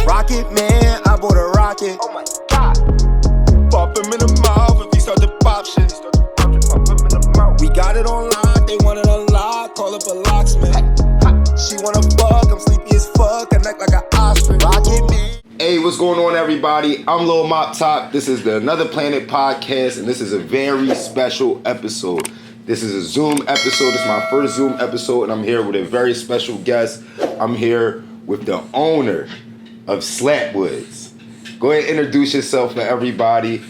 Rocket man, I bought a rocket. Oh my God. Pop him in the mouth if he start to pop shit. We got it on lock, they want it unlocked. Call up a locksmith. She wanna fuck, I'm sleepy as fuck. I neck like an ostrich. Rocket man. Hey, what's going on, everybody? I'm Lil Mop Top. This is the Another Planet podcast, and this is a very special episode. This is a Zoom episode. This is my first Zoom episode, and I'm here with a very special guest. I'm here with the owner of Slapwoods. Go ahead and introduce yourself to everybody.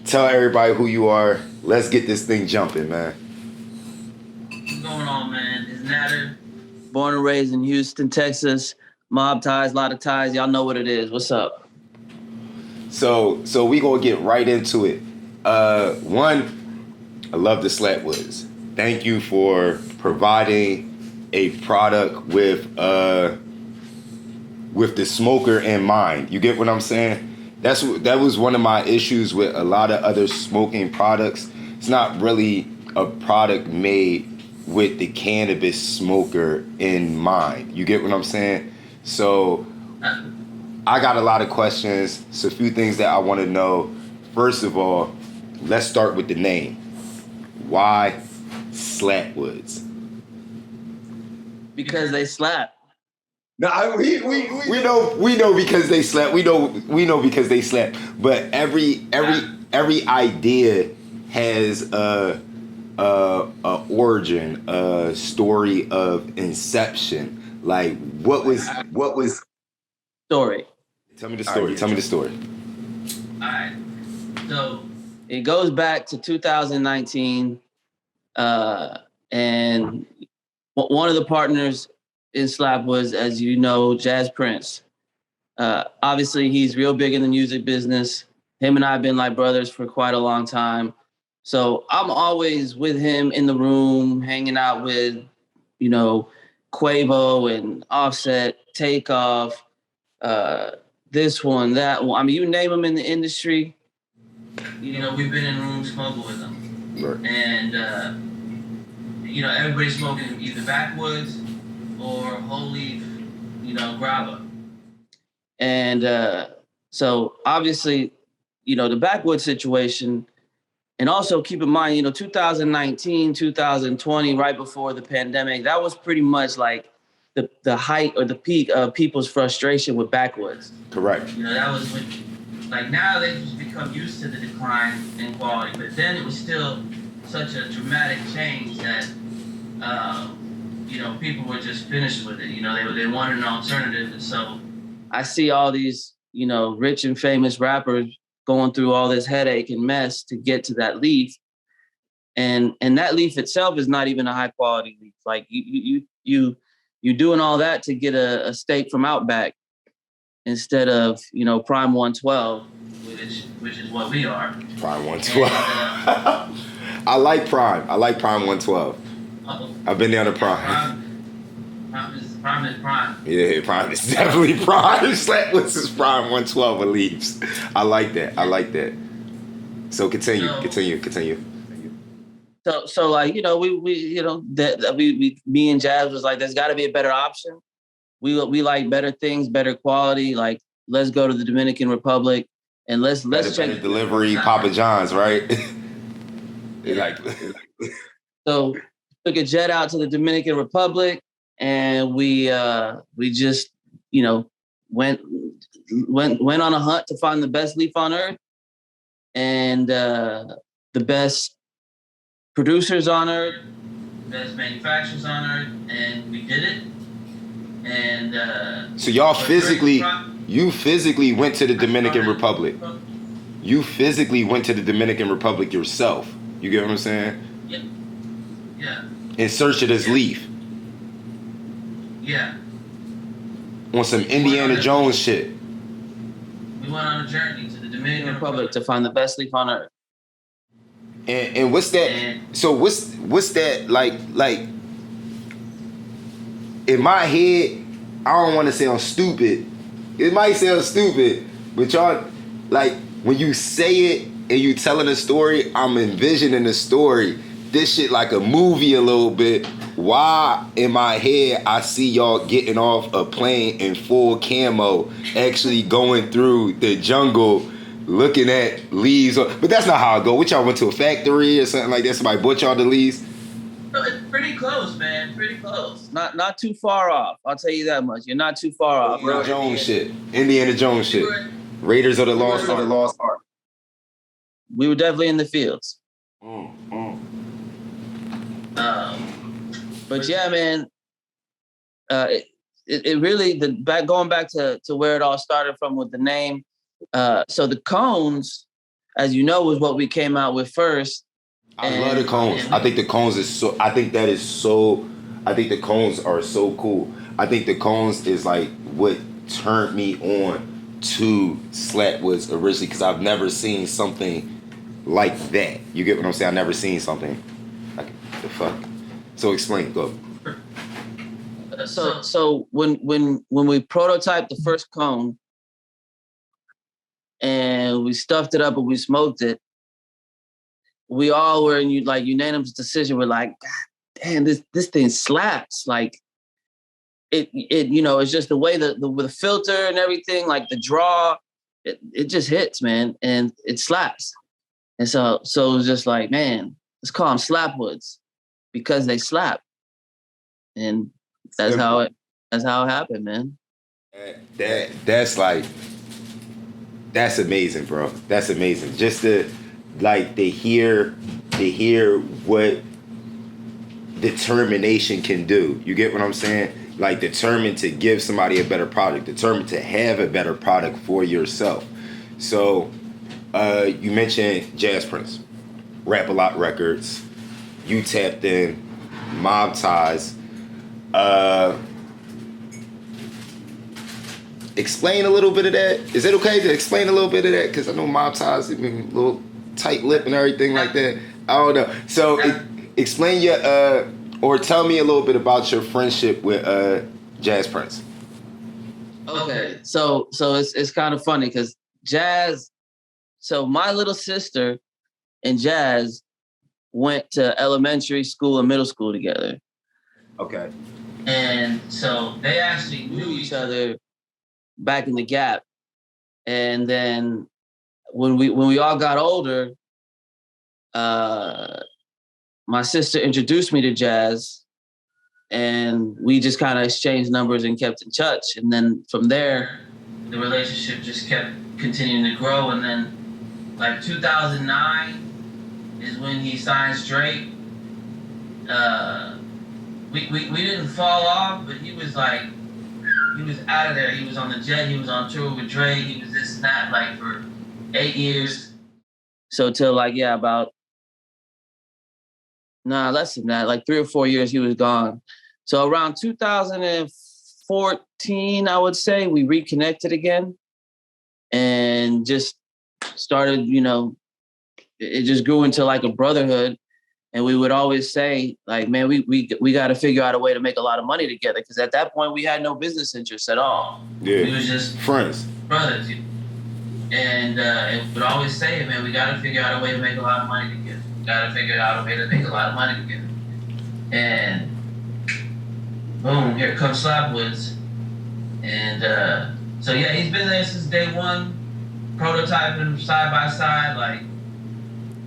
Tell everybody who you are. Let's get this thing jumping, man. What's going on, man? It's Nader. Born and raised in Houston, Texas. Mob ties, a lot of ties. Y'all know what it is. What's up? So we gonna get right into it. One, I love the Slapwoods. Thank you for providing a product with the smoker in mind. You get what I'm saying? That was one of my issues with a lot of other smoking products. It's not really a product made with the cannabis smoker in mind. You get what I'm saying? So I got a lot of questions. It's a few things that I want to know. First of all, let's start with the name. Why Slapwoods? Because they slap. No, we know because they slap. We know because they slap. But every idea has a origin, a story of inception. Like what was story? Tell me the story. Tell me the story. All right. So it goes back to 2019, and one of the partners in Slapwoods, as you know, Jas Prince. Obviously, he's real big in the music business. Him and I have been like brothers for quite a long time. So I'm always with him in the room, hanging out with, Quavo and Offset, Takeoff, this one, that one. I mean, you name them in the industry. We've been in rooms smoking with them. Right. And, everybody's smoking either Backwoods or whole leaf, grabba. And so obviously, the Backwoods situation, and also keep in mind, 2019, 2020, right before the pandemic, that was pretty much like the height or the peak of people's frustration with Backwoods. Correct. That was when, like now they've just become used to the decline in quality, but then it was still such a dramatic change that, people were just finished with it. They wanted an alternative. And so I see all these, rich and famous rappers going through all this headache and mess to get to that leaf. And that leaf itself is not even a high quality leaf. Like you doing all that to get a steak from Outback instead of, Prime 112, which is what we are. Prime 112. I like Prime. I like Prime 112. I've been down to Prime. Prime is Prime. Yeah, Prime is definitely Prime. Slapwoods is Prime 112 of leaves. I like that. So continue. So like, me and Jas was like, there's got to be a better option. We like better things, better quality. Like, let's go to the Dominican Republic and let's check delivery Papa John's, right? So took a jet out to the Dominican Republic, and we just went on a hunt to find the best leaf on earth and the best producers on earth, best manufacturers on earth, and we did it. And so you physically went to the Dominican Republic. You physically went to the Dominican Republic yourself. You get what I'm saying? Yeah. In search of this leaf. Yeah. On some Indiana Jones shit. We went on a journey to the Dominican Republic to find the best leaf on earth. And what's that? So what's that like? In my head, I don't want to sound stupid. It might sound stupid, but y'all, like, when you say it and you telling a story, I'm envisioning a story. This shit like a movie a little bit. why in my head I see y'all getting off a plane in full camo, actually going through the jungle, looking at leaves. But that's not how I go. What, y'all went to a factory or something like that? Somebody bought y'all the leaves? No, it's pretty close, man. Pretty close. Not too far off. I'll tell you that much. You're not too far off. Indiana Jones shit. Raiders of the Lost Ark. We were definitely in the fields. But yeah, man. It really going back to where it all started from with the name. So the cones, as you know, was what we came out with first. I love the cones. I think the cones is so. I think that is so. I think the cones are so cool. I think the cones is like what turned me on to Slapwoods originally, because I've never seen something like that. You get what I'm saying? I've never seen something like the fuck. So explain. Go. So when we prototyped the first cone and we stuffed it up and we smoked it, we all were in unanimous decision. We're like, God damn, this thing slaps. Like it it's just the way with the filter and everything, like the draw, it just hits, man, and it slaps. And so it was just like, man, let's call them Slapwoods because they slap. And that's how it happened, man. That's amazing, bro. That's amazing. Just to hear what determination can do. You get what I'm saying? Like, determined to give somebody a better product, determined to have a better product for yourself. So you mentioned Jas Prince, Rap A Lot Records. You tapped in, Mob Ties. Explain a little bit of that. Is it okay to explain a little bit of that? Because I know Mob Ties, a little tight lip and everything like that. I don't know. So explain your, or tell me a little bit about your friendship with Jas Prince. Okay, so it's kind of funny because Jas. So my little sister and Jas went to elementary school and middle school together. Okay. And so they actually knew each other back in the Gap. And then when we all got older, my sister introduced me to Jas, and we just kind of exchanged numbers and kept in touch. And then from there, the relationship just kept continuing to grow. And then 2009 is when he signs Drake. We didn't fall off, but he was out of there. He was on the jet. He was on tour with Drake. He was this and that, for 8 years. So till less than that, 3 or 4 years he was gone. So around 2014, I would say, we reconnected again and just started, it just grew into a brotherhood. And we would always say, man, we got to figure out a way to make a lot of money together. Because at that point, we had no business interests at all. Yeah. We was just friends. Brothers. And it would always say, man, we got to figure out a way to make a lot of money together. Got to figure out a way to make a lot of money together. And boom, here comes Slapwoods. And so, yeah, he's been there since day one, prototyping side by side,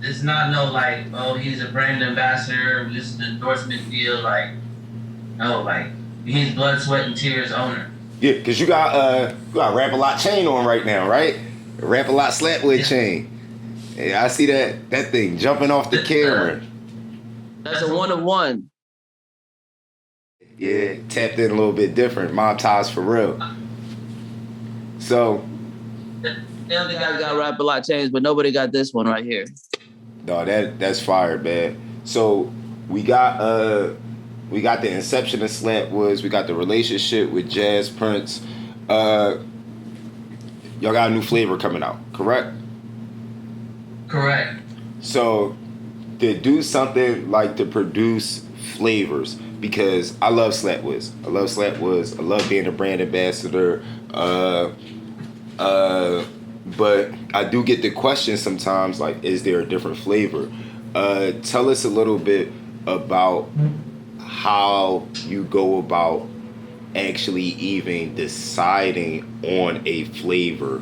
it's not he's a brand ambassador, just an endorsement deal. He's blood, sweat, and tears owner. Yeah, because you got Rap A Lot chain on right now, right? Rap A Lot Slapwood chain. Yeah, I see that thing jumping off the camera. That's a 1 of 1. Yeah, tapped in a little bit different. Mob Ties for real. So. The other guys got Rap A Lot chains, but nobody got this one right here. No, that's fire, man. So we got the inception of Slapwoods. We got the relationship with Jas Prince. Y'all got a new flavor coming out, correct? Correct. So to do something to produce flavors, because I love Slapwoods. I love being a brand ambassador. But I do get the question sometimes, is there a different flavor? Tell us a little bit about how you go about actually even deciding on a flavor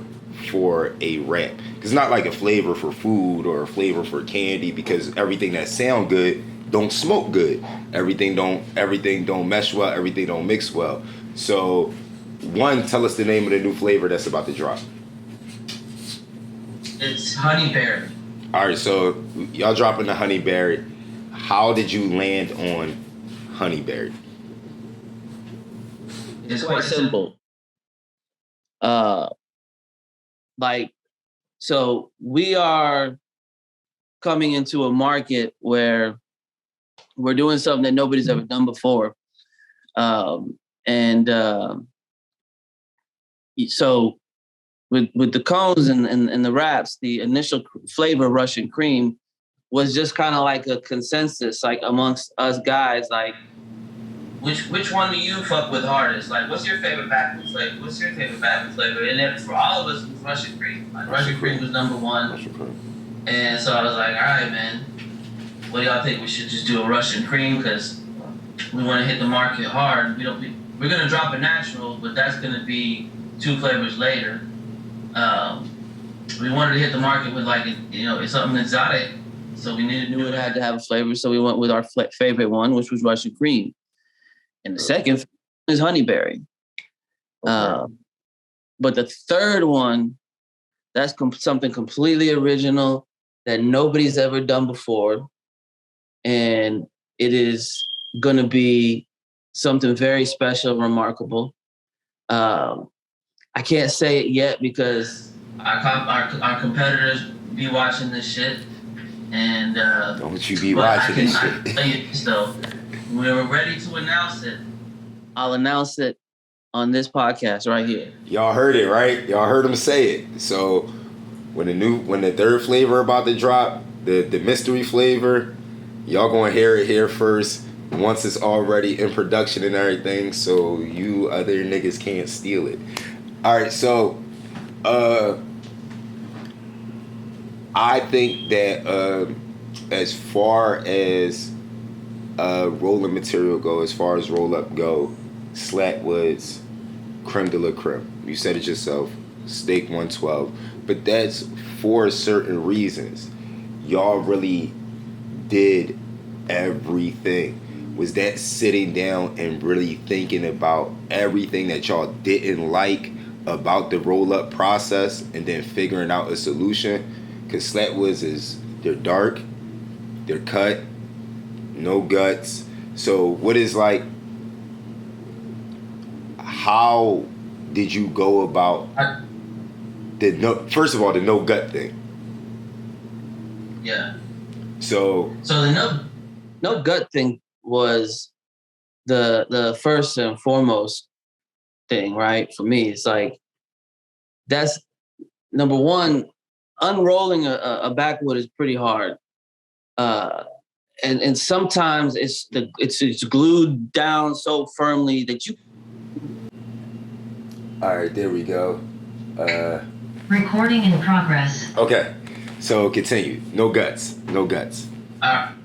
for a wrap. It's not like a flavor for food or a flavor for candy, because everything that sound good don't smoke good. Everything don't mesh well, everything don't mix well. So one, tell us the name of the new flavor that's about to drop. It's honeyberry. All right, so y'all dropping the honeyberry. How did you land on honeyberry? It's quite simple. So we are coming into a market where we're doing something that nobody's ever done before. So with the cones and the wraps, the initial flavor, Russian cream, was just kind of like a consensus, like amongst us guys, like, which one do you fuck with hardest? Like, what's your favorite Backwoods flavor? What's your favorite Backwoods flavor? And then for all of us, it was Russian cream. Like, Russian cream was number one. And so I was like, all right, man, what do y'all think? We should just do a Russian cream because we want to hit the market hard. We're going to drop a natural, but that's going to be 2 flavors later. We wanted to hit the market with, like, it's something exotic. So we knew it had to have a flavor. So we went with our favorite one, which was Russian cream. And the second is honeyberry. But the third one, that's something completely original that nobody's ever done before. And it is going to be something very special, remarkable. I can't say it yet because our competitors be watching this shit. And don't you be watching this shit. So when we're ready to announce it, I'll announce it on this podcast right here. Y'all heard it, right? Y'all heard him say it. So when the third flavor about to drop, the mystery flavor, y'all gonna hear it here first once it's already in production and everything, so you other niggas can't steal it. All right, so I think that as far as rolling material go, as far as roll up go, Slapwoods, creme de la creme. You said it yourself, steak 112. But that's for certain reasons. Y'all really did everything. Was that sitting down and really thinking about everything that y'all didn't like about the roll up process and then figuring out a solution? Because Slapwoods they're dark, they're cut, no guts. So what is like, how did you go about first of all, the no gut thing? Yeah. So the no gut thing was the first and foremost thing, right? For me, it's like, that's number one. Unrolling a backwood is pretty hard, and sometimes it's glued down so firmly that you. All right, there we go. Recording in progress. Okay, so continue. No guts. All right.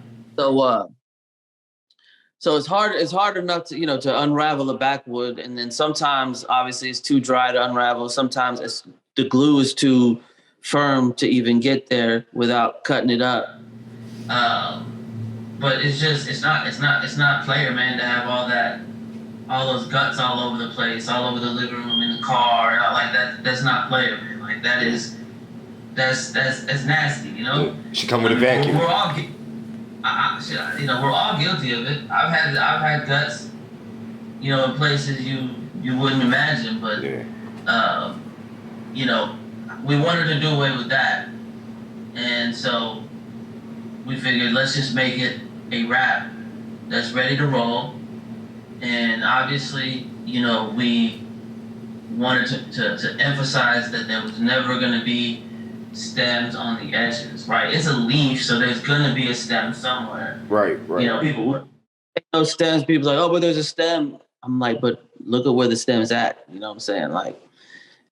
So it's hard. It's hard enough to unravel a backwood, and then sometimes obviously it's too dry to unravel. Sometimes the glue is too firm to even get there without cutting it up. But it's not player, man, to have all those guts all over the place, all over the living room, in the car, like that. That's not player, man. Like that's nasty, you know. She come with a vacuum. We're all we're all guilty of it. I've had guts, in places you wouldn't imagine, but yeah. We wanted to do away with that. And so we figured, let's just make it a wrap that's ready to roll. And obviously, we wanted to emphasize that there was never going to be stems on the edges, right? It's a leaf, so there's going to be a stem somewhere. Right. People, no stems, people are like, oh, but there's a stem. I'm like, but look at where the stem's at. You know what I'm saying? Like,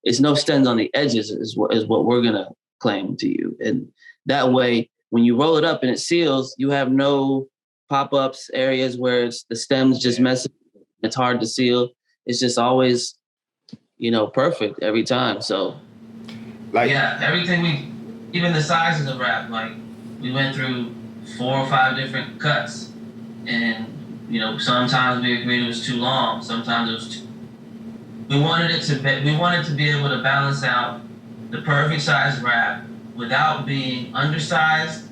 it's no stems on the edges is what we're going to claim to you. And that way, when you roll it up and it seals, you have no pop-ups areas where the stems just messing. It's hard to seal. It's just always, perfect every time. So, everything even the sizes of wrap, like we went through 4 or 5 different cuts, and sometimes we agreed it was too long. Sometimes it was too. We wanted to be able to balance out the perfect size wrap without being undersized,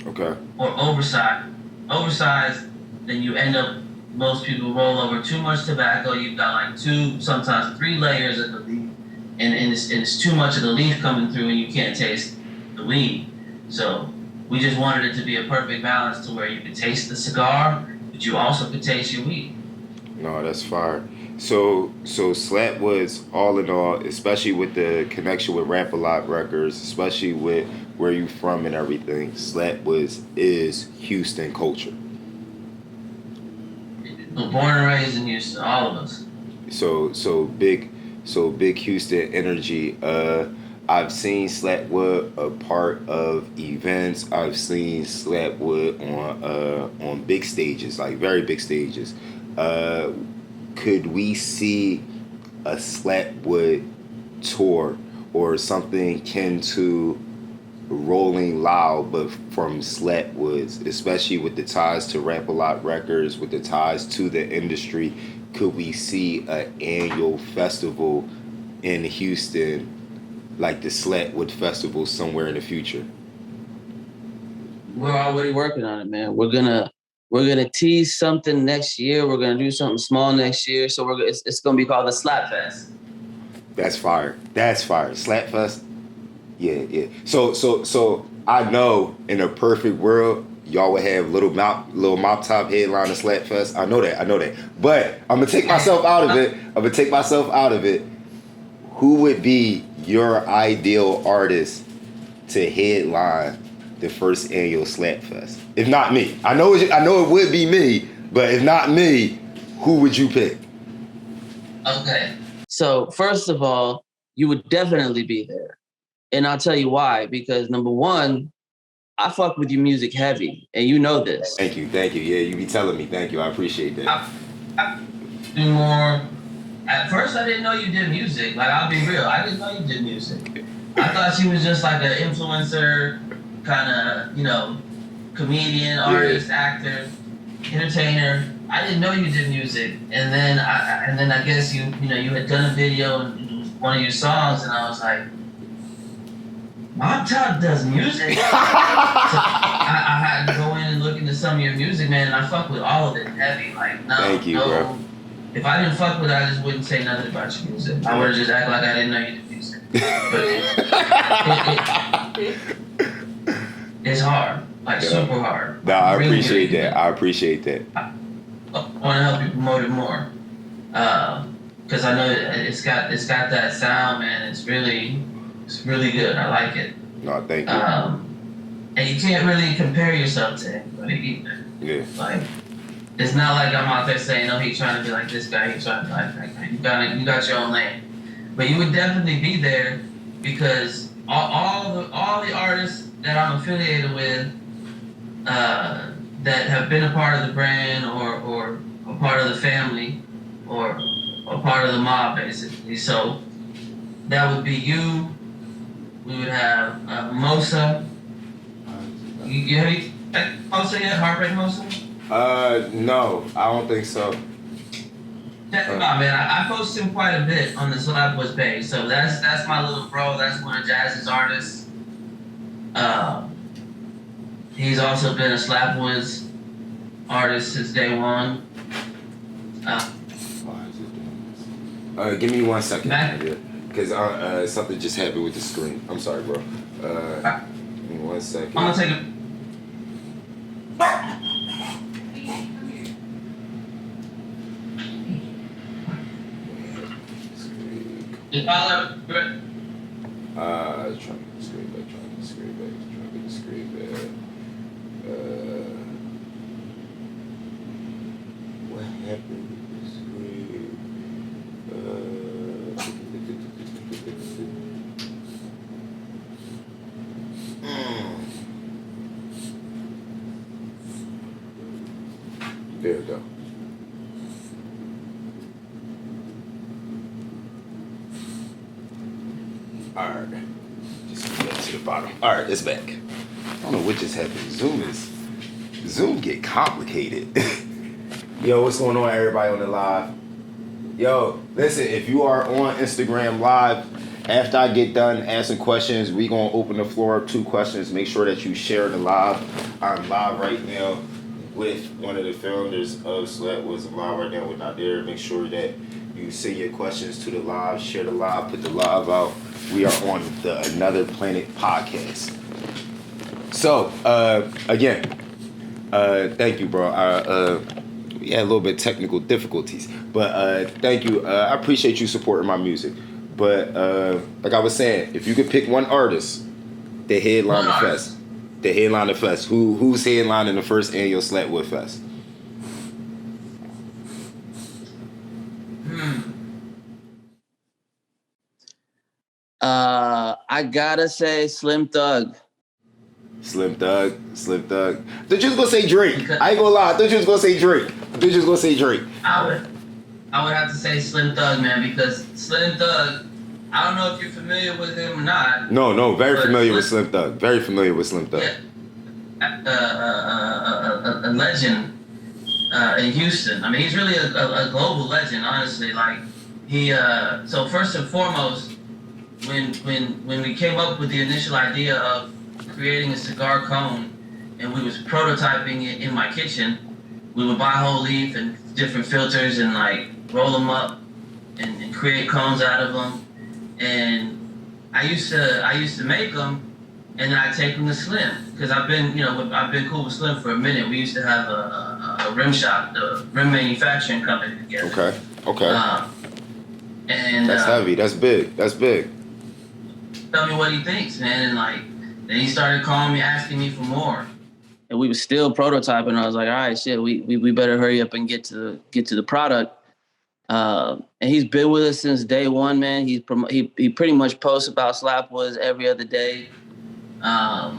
or oversized. Oversized, then you end up. Most people roll over too much tobacco. You've got like 2, sometimes 3 layers of the leaf, and it's too much of the leaf coming through, and you can't taste the weed. So we just wanted it to be a perfect balance to where you could taste the cigar, but you also could taste your weed. No, that's fire. So Slapwoods, all in all, especially with the connection with Rap-A-Lot Records, especially with where you from and everything, Slapwoods is Houston culture. Born and raised in Houston, all of us. So big Houston energy. I've seen Slapwood a part of events. I've seen Slapwood on big stages, like very big stages. Could we see a Slapwood tour or something akin to Rolling Loud, but from Slapwoods, especially with the ties to Rap-A-Lot Records, with the ties to the industry? Could we see an annual festival in Houston, like the Slapwood Festival, somewhere in the future? We're already working on it, man. We're gonna tease something next year. We're gonna do something small next year. So it's gonna be called the Slap Fest. That's fire. Slap Fest. Yeah. So I know in a perfect world, y'all would have little mop top headline of Slap Fest. I know that. But I'm gonna take myself out of it. Who would be your ideal artist to headline the first annual Slap Fest? If not me, I know it would be me. But if not me, who would you pick? Okay. So first of all, you would definitely be there. And I'll tell you why. Because number one, I fuck with your music heavy, and you know this. Thank you. Yeah, you be telling me. Thank you. I appreciate that. I do more. At first, I didn't know you did music. Like, I'll be real. I didn't know you did music. I thought you was just like an influencer, kind of, comedian, artist, actor, entertainer. I didn't know you did music. And then I guess you had done a video in one of your songs, and I was like, Mob Top does music? So I had to go in and look into some of your music, man, and I fuck with all of it heavy. Like, Thank you, bro. If I didn't fuck with it, I just wouldn't say nothing about your music. I would have just act like I didn't know you did music. But it's hard, like super hard. No, I really appreciate really that. I appreciate that. I want to help you promote it more, because I know it's got that sound, man. It's really good. I like it. No, thank you. And you can't really compare yourself to anybody either. Yeah. Like, it's not like I'm out there saying, "Oh, he's trying to be like this guy." He's trying to be like you got your own lane. But you would definitely be there because all the artists that I'm affiliated with, that have been a part of the brand or a part of the family or a part of the mob, basically. So that would be you. We would have Mosa. You have Mosa yet? Heartbreak Mosa? No, I don't think so. Check him out, man. I post him quite a bit on the Slapwoods page. So that's my little bro. That's one of Jas's artists. He's also been a Slapwoods artist since day one. Give me 1 second. Because something just happened with the screen. I'm sorry, bro. Give me 1 second. I'm gonna take a. Trying to get the screen back. What happened with the screen? There we go. All right. Just get to the bottom. All right, it's back. I don't know what just happened. Zoom get complicated. Yo, what's going on, everybody on the live? Yo, listen, if you are on Instagram Live, after I get done asking questions, we gonna open the floor up 2 questions. Make sure that you share the live. I'm live right now with one of the founders of Slapwoods. I'm live right now with Nader. Make sure that you send your questions to the live, share the live, put the live out. We are on the Another Planet podcast. So, again, thank you, bro. We had a little bit of technical difficulties, but thank you. I appreciate you supporting my music. But like I was saying, if you could pick one artist to headline the fest, who's headlining the first annual Slapwood Fest? I gotta say Slim Thug. Slim Thug. Thought you was gonna say Drake. I ain't gonna lie. I thought you was gonna say Drake. I would have to say Slim Thug, man, because Slim Thug, I don't know if you're familiar with him or not. No, very familiar with Slim Thug. Yeah, a legend in Houston. I mean, he's really a global legend, honestly. Like so first and foremost, when we came up with the initial idea of creating a cigar cone, and we was prototyping it in my kitchen, we would buy whole leaf and different filters and like roll them up and create cones out of them. And I used to make them, and then I take them to Slim, because I've been cool with Slim for a minute. We used to have a rim shop, the rim manufacturing company together. Okay. And that's heavy. That's big. Tell me what he thinks, man, and like then he started calling me, asking me for more. And we were still prototyping. I was like, all right, shit, we better hurry up and get to the product. And he's been with us since day one, man. He pretty much posts about Slapwoods every other day. No,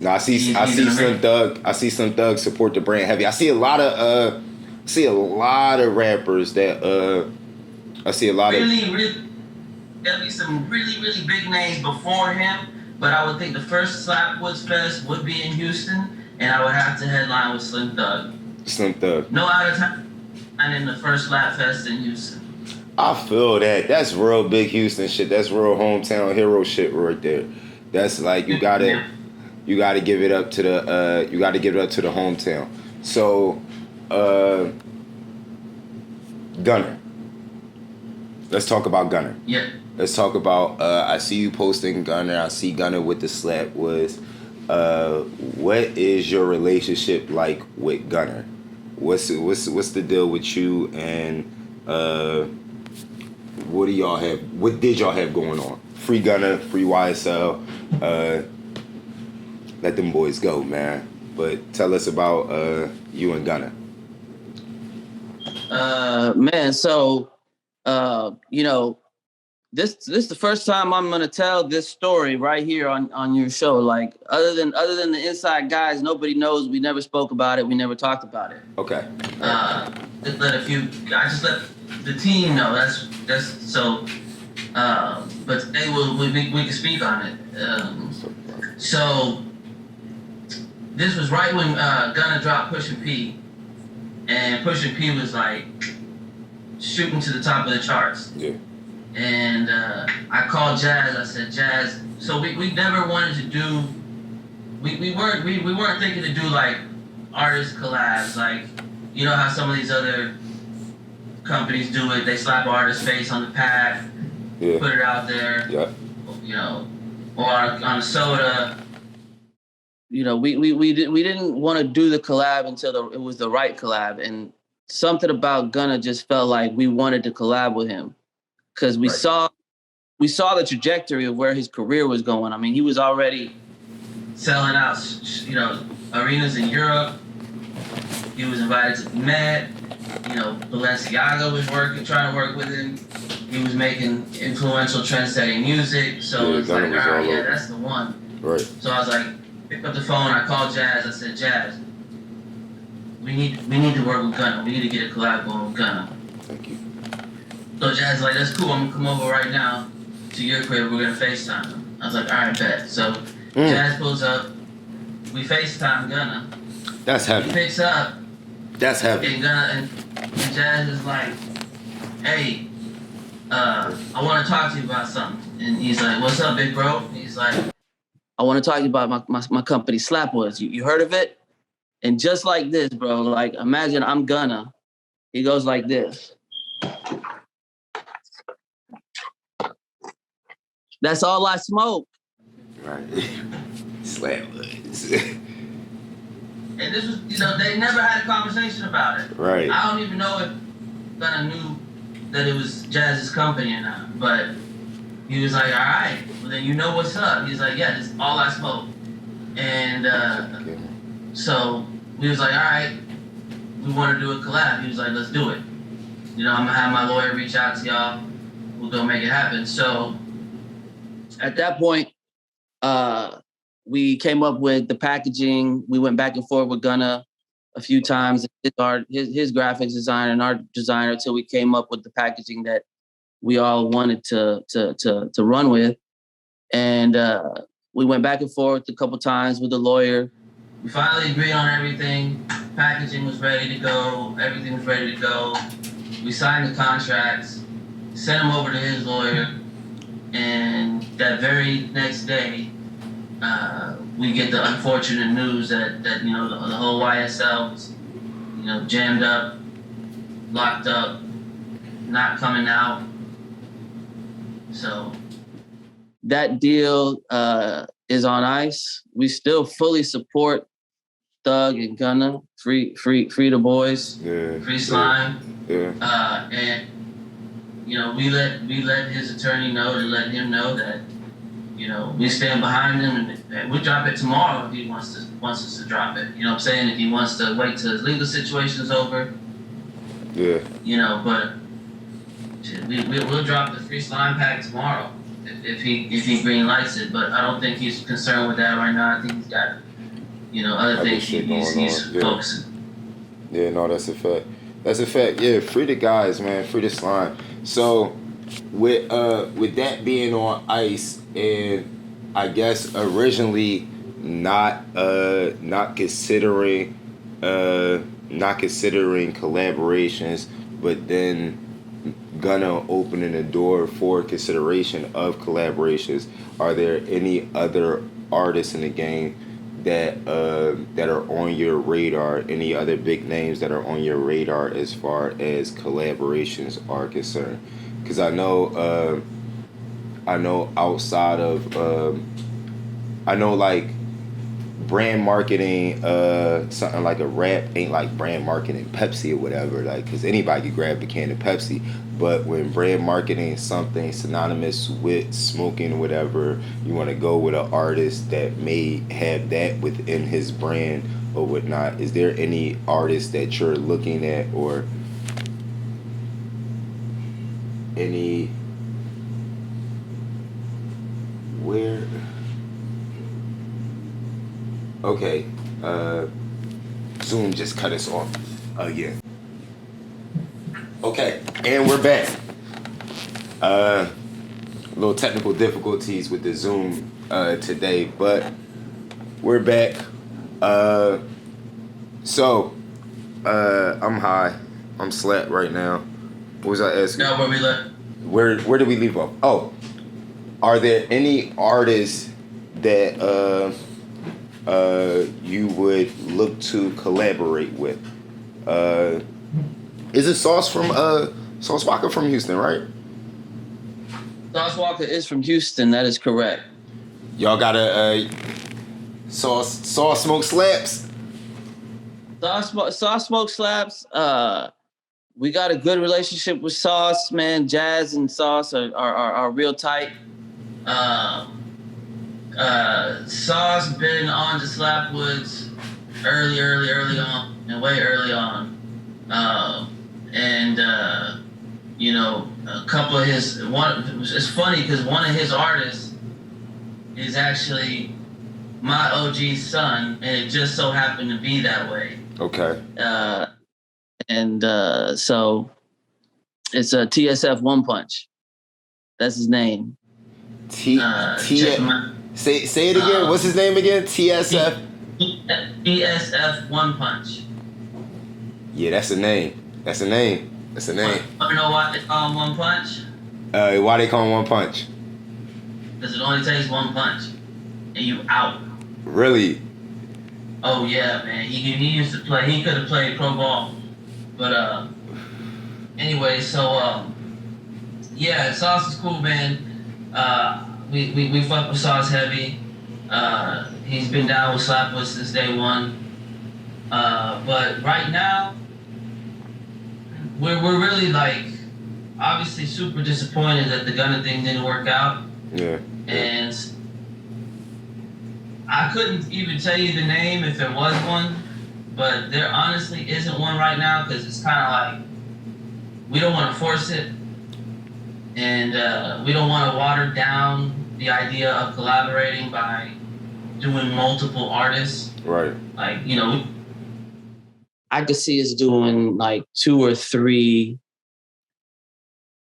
I see Slim Thug. I see Slim Thug support the brand heavy. I see a lot of rappers that There'll be some really, really big names before him, but I would think the first Slapwoods Fest would be in Houston, and I would have to headline with Slim Thug. No out of time. And in the first Slap Fest in Houston. I feel that. That's real big Houston shit. That's real hometown hero shit right there. That's like you gotta give it up to the hometown. So Gunna. Let's talk about Gunna. Yeah. Let's talk about I see you posting Gunna. I see Gunna with the Slapwoods. What is your relationship like with Gunna? What's the deal with you, and what did y'all have going on? Free Gunna, free YSL. Let them boys go, man. But tell us about you and Gunna. Man, so this is the first time I'm gonna tell this story right here on your show. Like other than the inside guys, nobody knows. We never spoke about it. We never talked about it. Okay. I just let the team know. That's so. But today we can speak on it. So this was right when Gunna dropped Pushin' P, and Pushin' P was like shooting to the top of the charts. Yeah. And I called Jas. I said, Jas. So we never wanted to do. We weren't thinking to do like artist collabs. Like, you know how some of these other companies do it. They slap an artist's face on the pack, put it out there. Yeah. You know, or on a soda. You know, we didn't want to do the collab until it was the right collab, and something about Gunna just felt like we wanted to collab with him. Because we saw the trajectory of where his career was going. I mean, he was already selling out, arenas in Europe. He was invited to the Met. Balenciaga was trying to work with him. He was making influential, trend-setting music. So it's like, all right, yeah, that's the one. Right. So I was like, picked up the phone. I called Jas. I said, Jas, we need to work with Gunna. We need to get a collab going with Gunna. Thank you. So Jazz is like, that's cool. I'm gonna come over right now to your crib. We're gonna FaceTime. I was like, all right, bet. So Jazz pulls up. We FaceTime Gunna. That's heavy. He picks up. That's heavy. And Gunna and Jazz is like, hey, I want to talk to you about something. And he's like, what's up, big bro? And he's like, I want to talk to you about my company, Slapwoods. You heard of it? And just like this, bro, like imagine I'm Gunna. He goes like this. That's all I smoke. Right. Slapwoods. And this was, they never had a conversation about it. Right. I don't even know if Gunna knew that it was Jazz's company or not, but he was like, all right, well then you know what's up. He's like, yeah, this is all I smoke. And so we was like, all right, we want to do a collab. He was like, let's do it. I'm gonna have my lawyer reach out to y'all. We'll go make it happen. So at that point, we came up with the packaging. We went back and forth with Gunna a few times, his graphics designer and our designer, until we came up with the packaging that we all wanted to run with. And we went back and forth a couple times with the lawyer. We finally agreed on everything. Packaging was ready to go. Everything was ready to go. We signed the contracts, sent them over to his lawyer, and that very next day, we get the unfortunate news that the whole YSL was, jammed up, locked up, not coming out. So that deal is on ice. We still fully support Thug and Gunna, free the boys, free Slime. Yeah. And we let his attorney know to let him know that we stand behind him, and we'll drop it tomorrow if he wants us to drop it. You know what I'm saying? If he wants to wait till his legal situation is over. Yeah. But we'll drop the free slime pack tomorrow if he green lights it. But I don't think he's concerned with that right now. I think he's got other things he's focusing. Yeah, no, that's a fact. That's a fact. Yeah, free the guys, man. Free the slime. So with that being on ice, and I guess originally not considering collaborations, but then Gunna opening the door for consideration of collaborations. Are there any other artists in the game that are on your radar? Any other big names that are on your radar as far as collaborations are concerned? Because I know outside of like brand marketing, something like a rap ain't like brand marketing Pepsi or whatever, like, because anybody could grab a can of Pepsi. But when brand marketing is something synonymous with smoking or whatever, you want to go with an artist that may have that within his brand or whatnot. Is there any artist that you're looking at, or any where? Okay, Zoom just cut us off again. Okay, and we're back. Little technical difficulties with the Zoom today, but we're back. So I'm high. I'm slapped right now. What was I asking? No, where we left. Where did we leave off? Oh, are there any artists that you would look to collaborate with? Is it Sauce Walker from Houston, right? Sauce Walker is from Houston. That is correct. Y'all got a Sauce Smoke Slaps? Sauce Smoke Slaps. We got a good relationship with Sauce, man. Jazz and Sauce are real tight. Sauce been on to Slapwoods early on, and way early on. A couple of his it's funny because one of his artists is actually my OG's son, and it just so happened to be that way. Okay. So it's a TSF One Punch. That's his name. Say it again. What's his name again? TSF. TSF One Punch. Yeah, that's a name. That's a name. That's a name. You know why they call him One Punch? Why they call him One Punch? Because it only takes one punch, and you out. Really? Oh yeah, man. He used to play. He could have played pro ball, but anyway. So yeah, Sauce is cool, man. We fuck with Sauce heavy. He's been down with Slapwoods since day one. But right now, we're really like obviously super disappointed that the Gunna thing didn't work out. Yeah. And I couldn't even tell you the name if there was one, but there honestly isn't one right now because it's kind of like we don't want to force it, and we don't want to water down the idea of collaborating by doing multiple artists. Right. Like, you know, I could see us doing like 2 or 3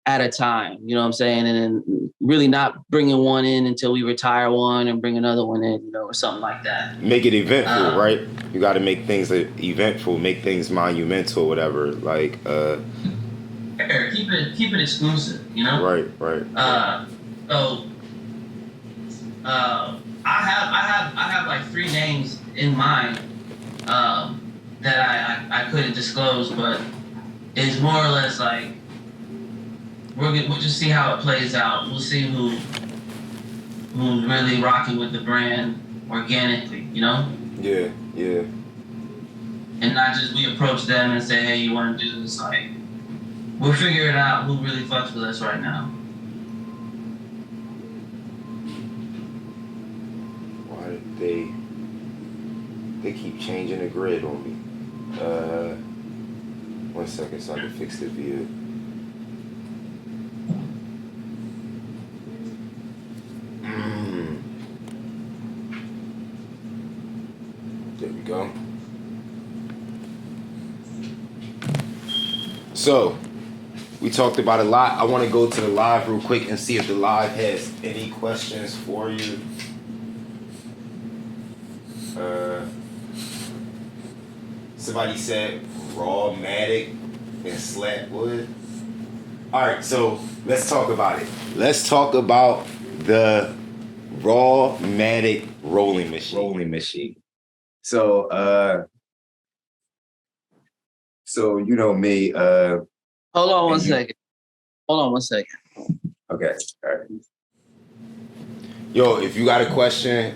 at a time, you know what I'm saying? And then really not bringing one in until we retire one and bring another one in, you know, or something like that. Make it eventful, right? You got to make things eventful, make things monumental, whatever. Like, keep it exclusive, you know? Right. So, I have like 3 names in mind that I couldn't disclose, but it's more or less like we'll just see how it plays out. We'll see who's really rocking with the brand organically, you know? Yeah. And not just we approach them and say, hey, you want to do this? Like, we'll figure it out who really fucks with us right now. Why did they keep changing the grid on me? 1 second so I can fix the view. There we go. So, we talked about a lot. I want to go to the live real quick and see if the live has any questions for you. Somebody said Rawmatic and Slapwood. All right, so let's talk about it. Let's talk about the Rawmatic rolling machine. So, you know me. Hold on one second. Okay, all right. Yo, if you got a question,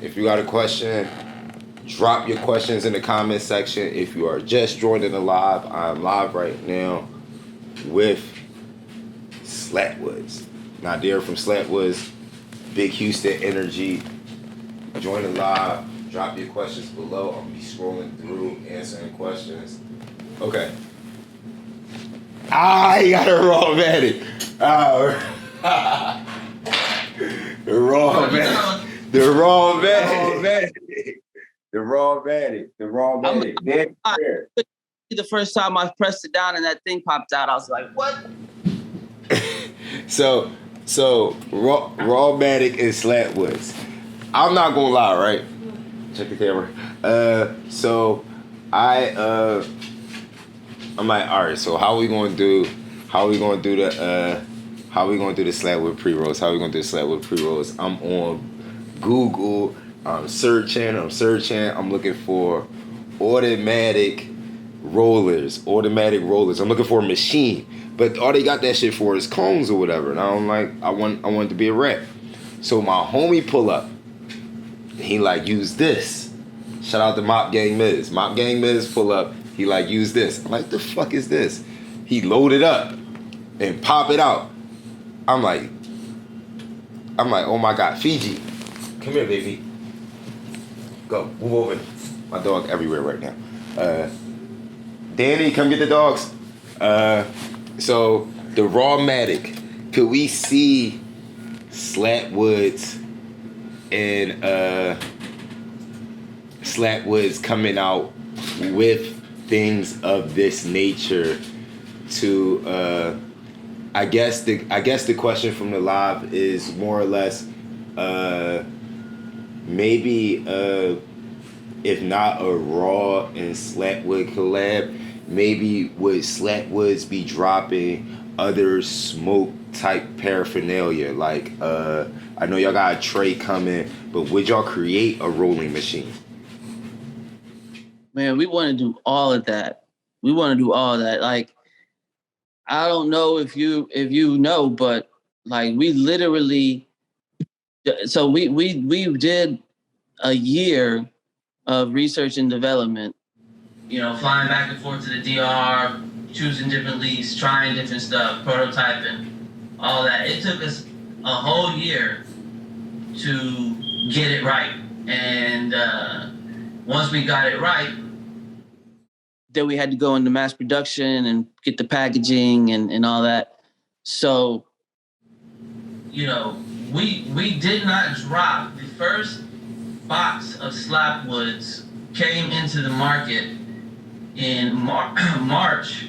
drop your questions in the comment section. If you are just joining the live, I'm live right now with Slapwoods. Nader from Slapwoods, Big Houston Energy. Join the live. Drop your questions below. I'm gonna be scrolling through, answering questions. Okay. I got a Rawmatic. The Rawmatic. The first time I pressed it down and that thing popped out, I was like, what? So Rawmatic and Slapwoods. I'm not gonna lie, right? Check the camera. I'm like, all right, so how we gonna do the Slapwood pre-rolls? I'm on Google, I'm searching, I'm looking for automatic rollers. I'm looking for a machine. But all they got that shit for is cones or whatever. And I'm like, I want it to be a rep. So my homie pull up. He like, use this. Shout out to Mop Gang Miz. Mop Gang Miz pull up. He like, use this. I'm like, the fuck is this? He load it up and pop it out. I'm like, oh my God, Fiji. Come here, baby. Go, move over. My dog everywhere right now. Danny, come get the dogs. So the Rawmatic, could we see Slapwoods and Slapwoods coming out with things of this nature to I guess the question from the live is more or less maybe if not a Raw and Slapwood collab, maybe would Slapwoods be dropping other smoke type paraphernalia? Like I know y'all got a tray coming, but would y'all create a rolling machine? Man, we want to do all of that. We want to do all of that. Like, I don't know if you know, but like we literally, so we did a year of research and development. You know, flying back and forth to the DR, choosing different leads, trying different stuff, prototyping, all that. It took us a whole year to get it right. And once we got it right, then we had to go into mass production and get the packaging and all that. So, you know, we did not drop. The first box of Slapwoods came into the market in March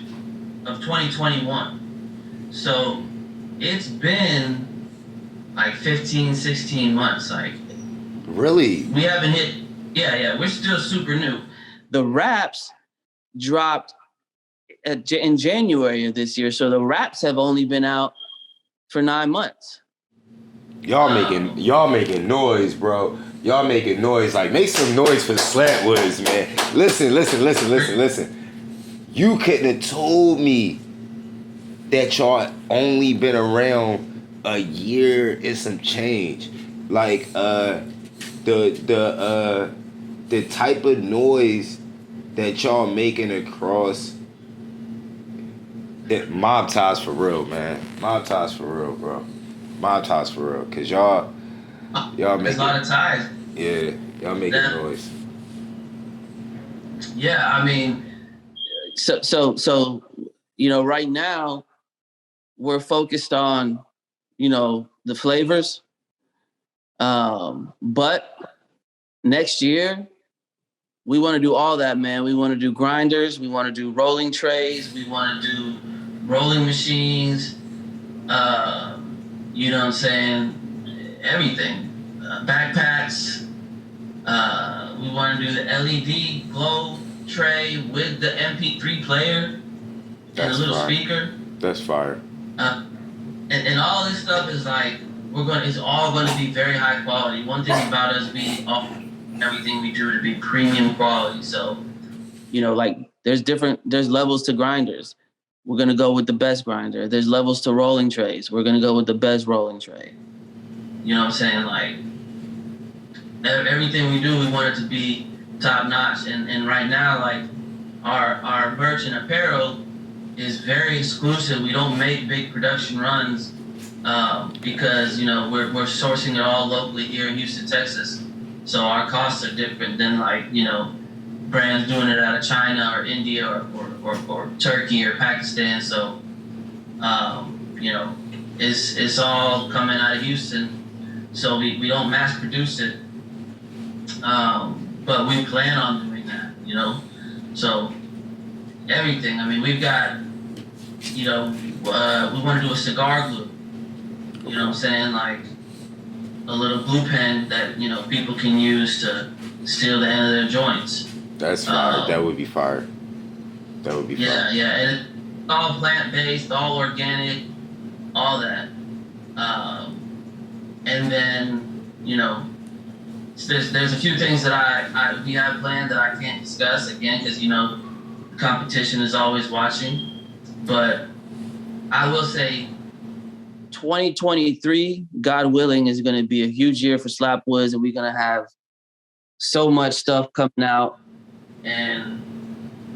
of 2021. So it's been like 15, 16 months. Like, really? We haven't hit, yeah, we're still super new. The wraps dropped in January of this year. So the wraps have only been out for 9 months. Y'all making noise, bro. Y'all making noise. Like, make some noise for Slapwoods, man. Listen. You couldn't have told me that y'all only been around a year and some change. Like, the type of noise that y'all making across that mob ties for real, man. Mob ties for real, bro. Mob ties for real. Cause y'all making, there's a lot of ties. Yeah, y'all making noise. Yeah, I mean, so you know, right now we're focused on, you know, the flavors. But next year we want to do all that, man. We want to do grinders, we want to do rolling trays, we want to do rolling machines, you know what I'm saying? Everything. Backpacks. We want to do the LED glow tray with the MP3 player and a little speaker. That's fire. And all this stuff is like, it's all going to be very high quality. One thing about us, we offer everything we do to be premium quality. So, you know, like there's levels to grinders. We're going to go with the best grinder. There's levels to rolling trays. We're going to go with the best rolling tray. You know what I'm saying? Like, everything we do, we want it to be top notch. And right now, like, our merch and apparel is very exclusive. We don't make big production runs because, you know, we're sourcing it all locally here in Houston, Texas. So our costs are different than, like, you know, brands doing it out of China or India or Turkey or Pakistan. So, you know, it's all coming out of Houston. So we don't mass produce it. But we plan on doing that, you know? So everything. I mean, we've got, you know, we want to do a cigar glue. You know what I'm saying? Like a little glue pen that, you know, people can use to seal the end of their joints. That's fire. That would be fire. That would be fire. Yeah. And it's all plant-based, all organic, all that. And then, you know, there's a few things that we have planned that I can't discuss again because, you know, competition is always watching. But I will say 2023, God willing, is going to be a huge year for Slapwoods, and we're going to have so much stuff coming out and,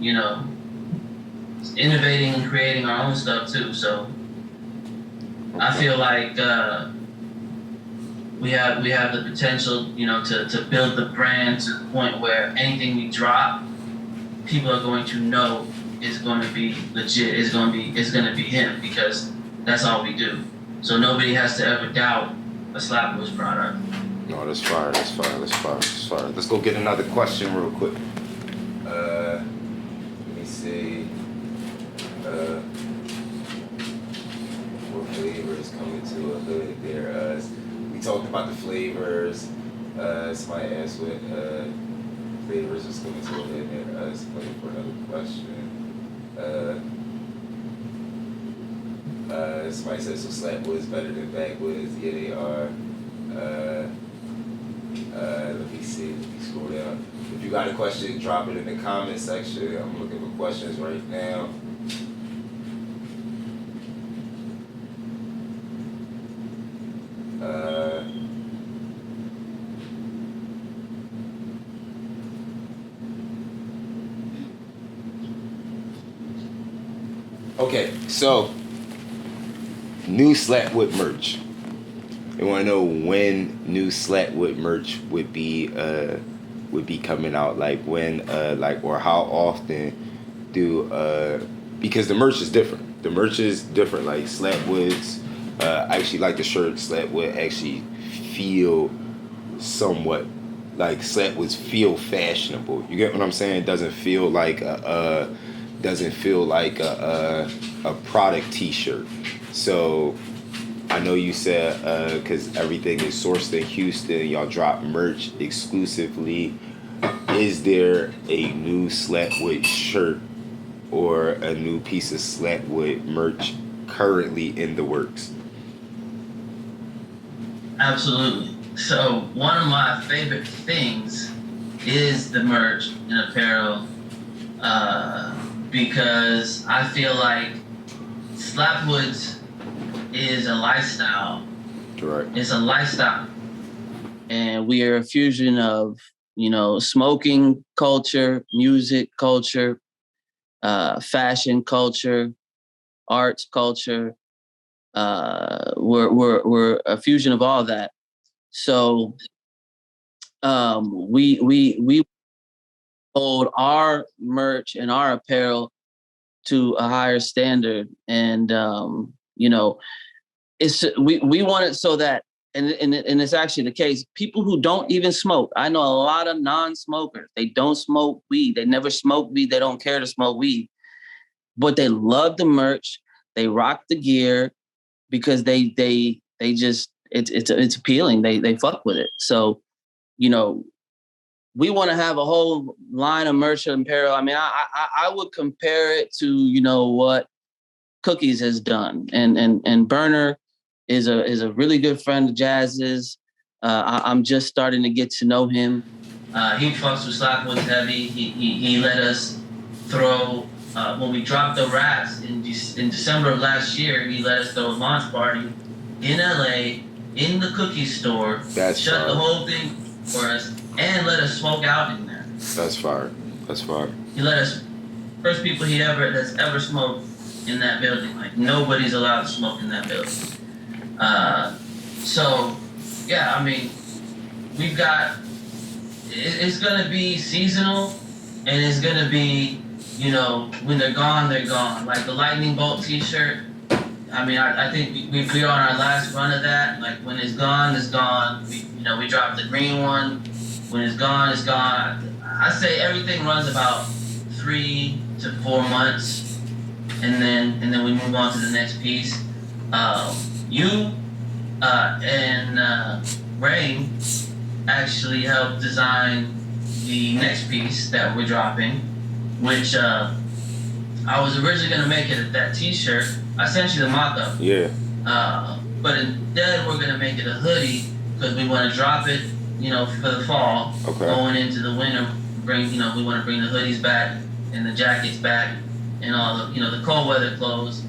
you know, innovating and creating our own stuff too. So I feel like we have the potential, you know, to build the brand to the point where anything we drop, people are going to know is going to be legit. It's going to be him because that's all we do. So nobody has to ever doubt a Slapwoods product. No, that's fire. Let's go get another question real quick. Let me into a hood there. We talked about the flavors. Somebody asked what flavors is coming to a hood there. Looking for another question. Somebody says, so Slapwoods better than Backwoods. Yeah, they are. Let me see. Let me scroll down. If you got a question, drop it in the comment section. I'm looking for questions right now. Okay, so new Slapwood merch. They want to know when new Slapwood merch would be coming out, like when, or how often do because the merch is different. The merch is different. Like Slapwoods, I actually like the shirt. Slapwood actually feel somewhat like Slapwoods feel fashionable. You get what I'm saying? It doesn't feel like a product T-shirt. So I know you said because everything is sourced in Houston, y'all drop merch exclusively. Is there a new Slapwood shirt or a new piece of Slapwood merch currently in the works? Absolutely. So one of my favorite things is the merch and apparel, because I feel like Slapwoods is a lifestyle. Correct. It's a lifestyle. And we are a fusion of, smoking culture, music culture, fashion culture, arts culture. We're a fusion of all that. So we hold our merch and our apparel to a higher standard, and it's we want it so that, and it's actually the case. People who don't even smoke, I know a lot of non-smokers. They don't smoke weed. They never smoke weed. They don't care to smoke weed, but they love the merch. They rock the gear because they just it's appealing. They fuck with it. So, we want to have a whole line of merch and apparel. I mean, I would compare it to what Cookies has done, and Burner is a really good friend of Jazz's. I'm just starting to get to know him. He fucks with Slapwoods heavy. He let us throw when we dropped the raps in December of last year. He let us throw a launch party in LA in the Cookie store. That's shut fire. The whole thing for us and let us smoke out in there. That's fire. That's fire. He let us first people that's ever smoked in that building. Like nobody's allowed to smoke in that building. So yeah, I mean, we've got. It's gonna be seasonal, and it's gonna be, when they're gone, they're gone. Like the lightning bolt T-shirt. I mean, I think we're on our last run of that. Like when it's gone, it's gone. We dropped the green one. When it's gone, it's gone. I say everything runs about 3 to 4 months, and then we move on to the next piece. You and Rain actually helped design the next piece that we're dropping, which I was originally gonna make it that T-shirt. I sent you the mock-up. Yeah. But instead, we're gonna make it a hoodie because we want to drop it, for the fall. Okay. Going into the winter, we want to bring the hoodies back and the jackets back and all the, the cold weather clothes,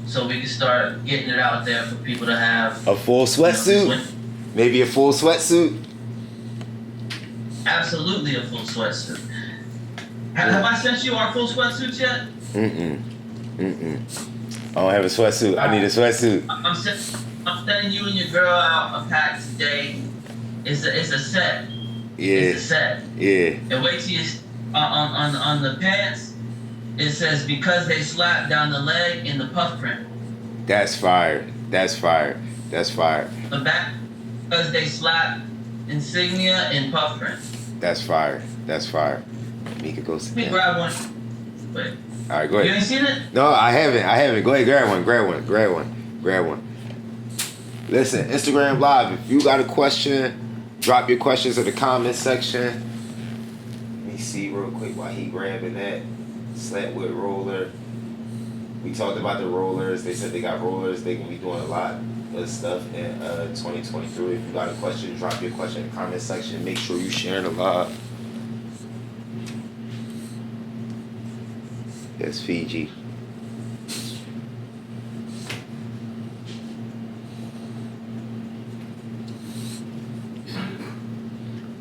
so we can start getting it out there for people to have. A full sweatsuit? Maybe a full sweatsuit? Absolutely a full sweatsuit. Have I sent you our full sweatsuits yet? I don't have a sweatsuit. I need a sweatsuit. I'm sending you and your girl out a pack today. It's a set. Yeah. It's a set. Yeah. And wait till you on the pants. It says because they slap down the leg in the puff print. That's fire. That's fire. That's fire. The back because they slap insignia in puff print. That's fire. That's fire. Mika goes. Let me grab one. Wait. All right, go ahead. You ain't seen it? No, I haven't. Go ahead, grab one. Listen, Instagram Live, if you got a question, drop your questions in the comment section. Let me see real quick while he grabbing that. Slapwood roller. We talked about the rollers. They said they got rollers. They can be doing a lot of stuff in 2023. If you got a question, drop your question in the comment section. Make sure you sharing the live. That's Fiji.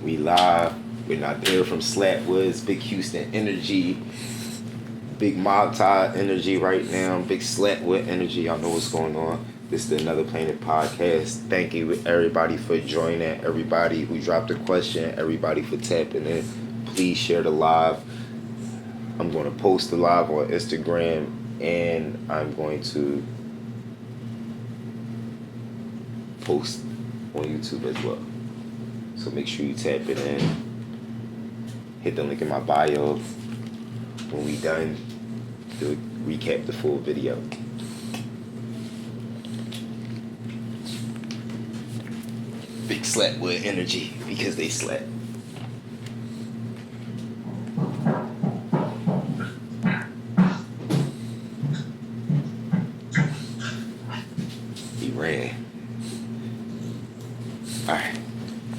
We live. We're not there from Slapwoods, Big Houston energy, big Mob Tie energy right now, big Slapwood energy. Y'all know what's going on. This is the Another Planet podcast. Thank you everybody for joining, everybody who dropped a question, everybody for tapping in. Please share the live. I'm going to post the live on Instagram, and I'm going to post on YouTube as well. So make sure you tap it in. Hit the link in my bio. When we done, to recap the full video. Big Slapwood energy because they slap. He ran. All right.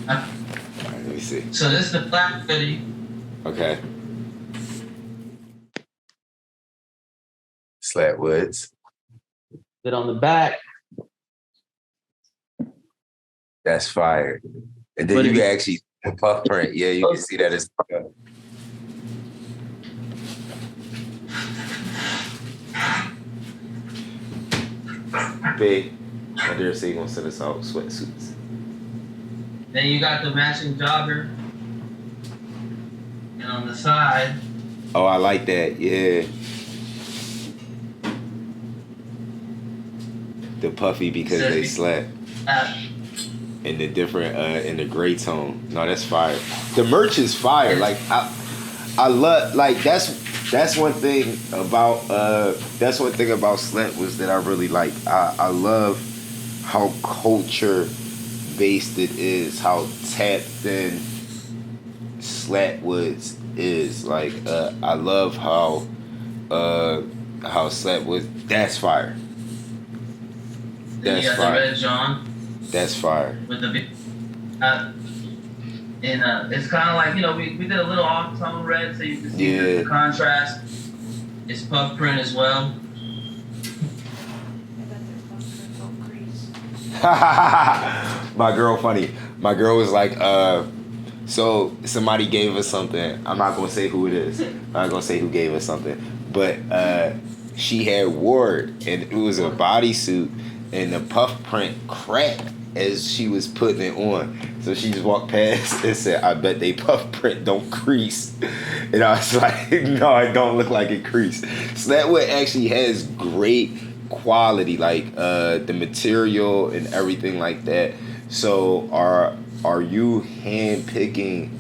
Let me see. So this is the black hoodie. Okay. Slapwoods. Then on the back, That's fire. And then you can actually puff print. Yeah, you can see that as big. I dare say you're gonna send us out sweatsuits. then you got the matching jogger. And on the side, Oh, I like that. Yeah. The puffy because they slap. In the different in the gray tone. No, that's fire. The merch is fire. Like I love, like that's one thing about Slap was that I really like. I love how culture based it is, how tapped in Slapwoods is. Like I love how Slapwoods, that's fire. then you That's got the fire. red John That's fire. with the big. And it's kind of like, we did a little off-tone red so you can see the contrast. It's puff print as well. My girl funny. My girl was like, so somebody gave us something. I'm not gonna say who it is. I'm not gonna say who gave us something. But she had wore it, and it was a bodysuit, and the puff print cracked as she was putting it on. So she just walked past and said, I bet they puff print don't crease. And I was like, no, it don't look like it creased. So that one actually has great quality, like the material and everything like that. So are you hand picking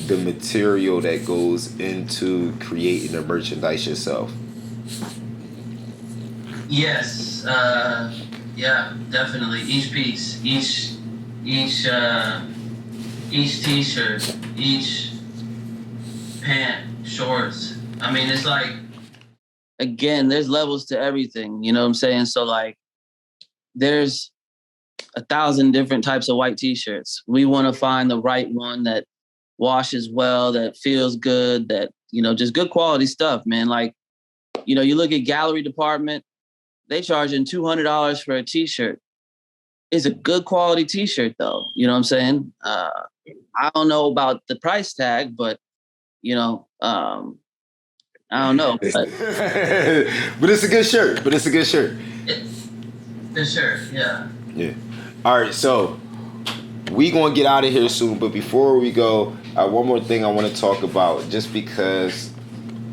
the material that goes into creating the merchandise yourself? Yes, yeah, definitely. Each piece, each t-shirt, each pant, shorts. I mean, it's like, again, there's levels to everything, you know what I'm saying? So like, there's 1,000 different types of white t-shirts. We want to find the right one that washes well, that feels good, that, just good quality stuff, man. Like, you look at gallery department, they charging $200 for a t-shirt. It's a good quality t-shirt though. You know what I'm saying? I don't know about the price tag, but I don't know. But it's a good shirt. Good shirt, yeah. Yeah. All right, so we gonna get out of here soon, but before we go, one more thing I want to talk about, just because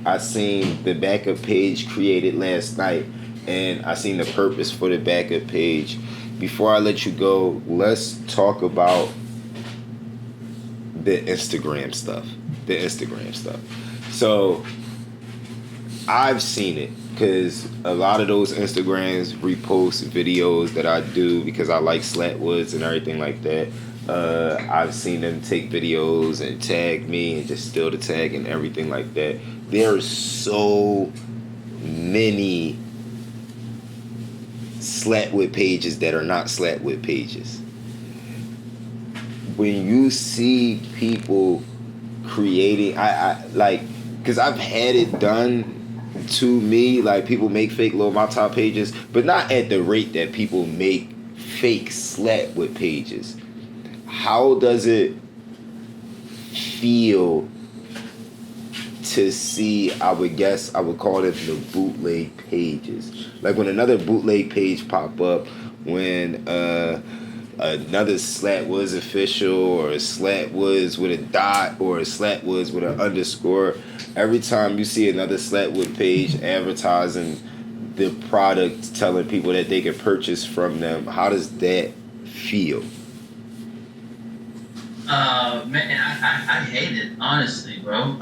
I seen the backup page created last night, and I seen the purpose for the backup page. Before I let you go, let's talk about the Instagram stuff. So I've seen it. because a lot of those Instagrams repost videos that I do because I like Slapwoods and everything like that. I've seen them take videos and tag me and just steal the tag and everything like that. There are so many Slapwood pages that are not Slapwood pages. When you see people creating, I like, because I've had it done to me, like people make fake Lil My Top pages, but not at the rate that people make fake Slapwood pages. How does it feel to see, I would guess I would call it the bootleg pages? Like when another bootleg page pop up, when another Slapwoods official or a Slapwoods with a dot or a Slapwoods with an underscore, every time you see another Slapwood page advertising the product, telling people that they can purchase from them, how does that feel? Man, I hate it, honestly, bro.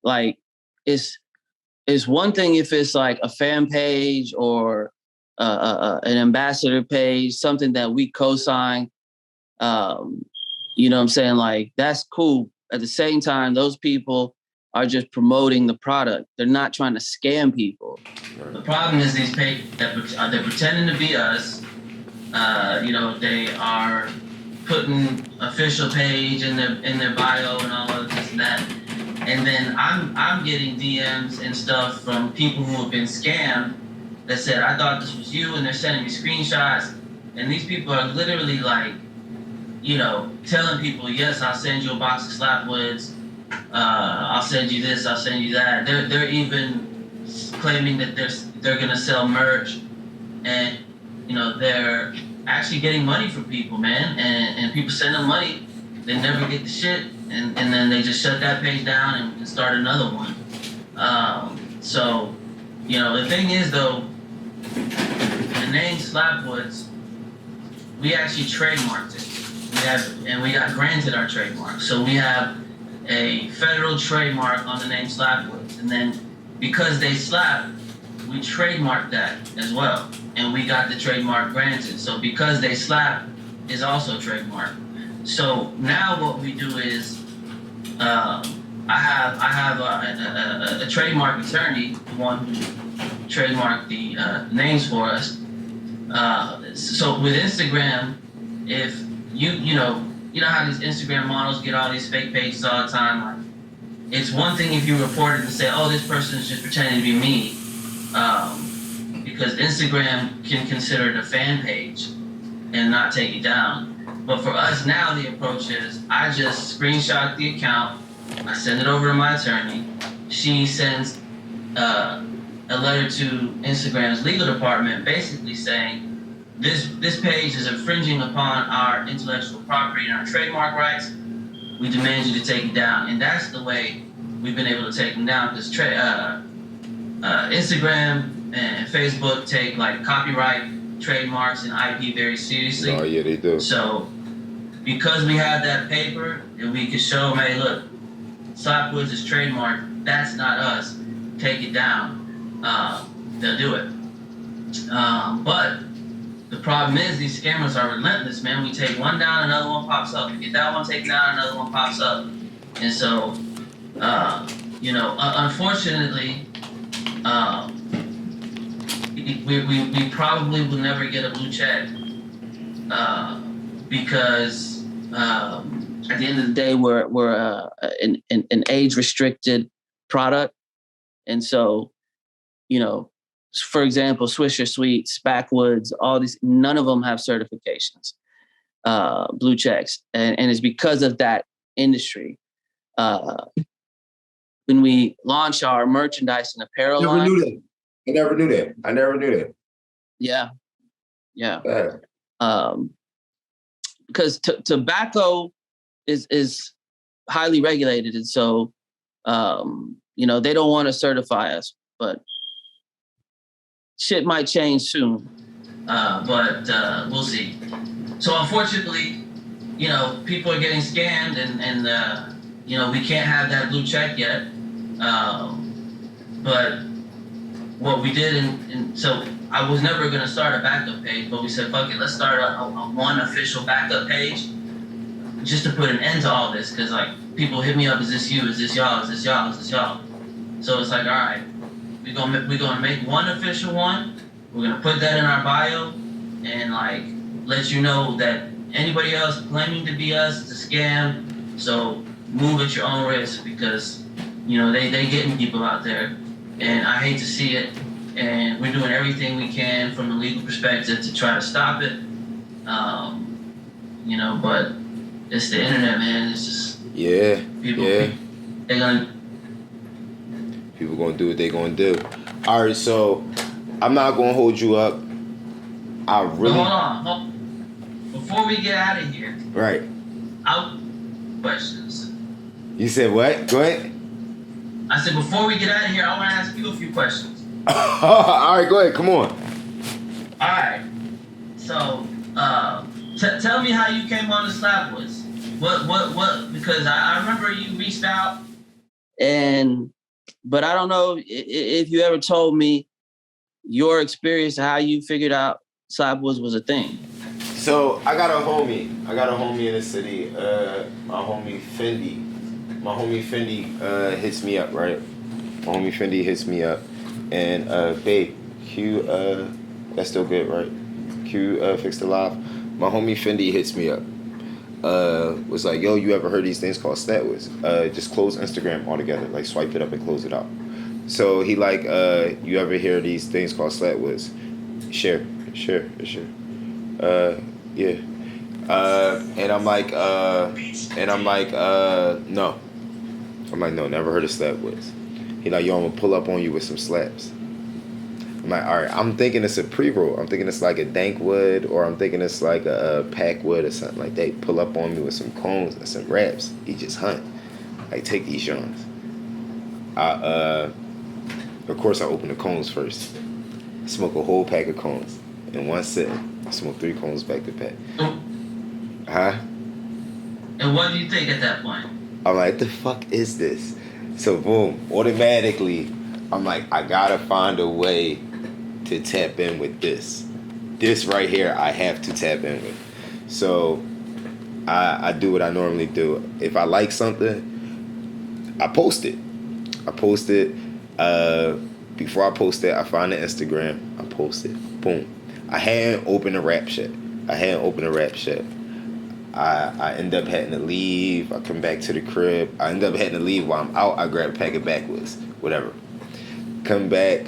Like, it's one thing if it's like a fan page or an ambassador page, something that we co-sign. You know what I'm saying? Like, that's cool. At the same time, those people are just promoting the product. They're not trying to scam people. The problem is these pages, they're pretending to be us. You know, they are putting official page in their bio and all of this and that. And then I'm getting DMs and stuff from people who have been scammed that said, I thought this was you, and they're sending me screenshots. And these people are literally like, you know, telling people, yes, I'll send you a box of Slapwoods. I'll send you this, I'll send you that. They're even claiming that they're gonna sell merch, and you know, they're actually getting money from people, man. And people send them money, they never get the shit, and then they just shut that page down and start another one. So, you know, the thing is though, the name Slapwoods, we actually trademarked it. We got granted our trademark. So we have a federal trademark on the name Slapwoods. And then because they slap, we trademarked that as well. And we got the trademark granted. So because they slap is also trademarked. So now what we do is, I have a trademark attorney, the one who trademarked the names for us. So with Instagram, if you know how these Instagram models get all these fake pages all the time. Like, it's one thing if you report it and say, "Oh, this person is just pretending to be me," because Instagram can consider it a fan page and not take it down. But for us now, the approach is I just screenshot the account, I send it over to my attorney. She sends a letter to Instagram's legal department, basically saying, This page is infringing upon our intellectual property and our trademark rights. We demand you to take it down. And that's the way we've been able to take them down, because Instagram and Facebook take like copyright, trademarks, and IP very seriously. Oh yeah, they do. So because we have that paper and we can show them, hey, look, Slapwoods is trademarked. That's not us. Take it down. They'll do it. But the problem is these scammers are relentless, man. We take one down, another one pops up. We get that one taken down, another one pops up. And so, you know, unfortunately, we probably will never get a blue check because at the end of the day, we're an age-restricted product. And so, you know, for example, Swisher Sweets, Backwoods, all these, none of them have certifications, blue checks. And it's because of that industry. When we launch our merchandise and apparel line. I never knew that. Yeah. Because tobacco is highly regulated. And so, you know, they don't want to certify us, but shit might change soon, but we'll see. So unfortunately, you know, people are getting scammed, and you know, we can't have that blue check yet. But what we did, and so I was never gonna start a backup page, but we said, fuck it, let's start a one official backup page, just to put an end to all this, because like people hit me up, is this you? Is this y'all? Is this y'all? Is this y'all? So it's like, all right, we're gonna make one official one. We're gonna put that in our bio, and like let you know that anybody else claiming to be us is a scam. So move at your own risk, because you know they getting people out there, and I hate to see it. And we're doing everything we can from the legal perspective to try to stop it. You know, but it's the internet, man. It's just people. They're gonna. People gonna do what they gonna do. All right, so I'm not gonna hold you up. I really. Hold on. Before we get out of here. Right. Questions. You said what? Go ahead. I said before we get out of here, I want to ask you a few questions. All right, go ahead. Come on. All right. So, tell me how you came on the Slapwoods. What? Because I remember you reached out, but I don't know if you ever told me your experience, how you figured out Slapwoods was a thing. So I got a homie in the city. My homie Fendi hits me up, right? My homie Fendi hits me up, and babe, Q, that's still good, right? Q, fixed the live. My homie Fendi hits me up. Was like, yo, you ever heard these things called Slapwoods? Just close Instagram altogether, like swipe it up and close it out. So he like, you ever hear these things called Slapwoods? Sure. Yeah. And I'm like, no. I'm like, no, never heard of Slapwoods. He like, yo, I'm gonna pull up on you with some slaps. I'm like, all right, I'm thinking it's a pre-roll. I'm thinking it's like a Dankwood, or I'm thinking it's like a Packwood or something like that. Pull up on me with some cones and some wraps. He just hunt. Like, take these joints. Of course, I open the cones first. Smoke a whole pack of cones in one sitting. I smoke 3 cones back to back. Huh? And what do you think at that point? I'm like, what the fuck is this? So boom, automatically, I'm like, I gotta find a way to tap in with this. This right here, I have to tap in with. So I do what I normally do. If I like something, I post it. Before I post it, I find the Instagram. I post it. Boom. I hadn't opened a rap shit. I end up having to leave. I come back to the crib. I end up having to leave while I'm out. I grab a pack of Backwoods, whatever. Come back.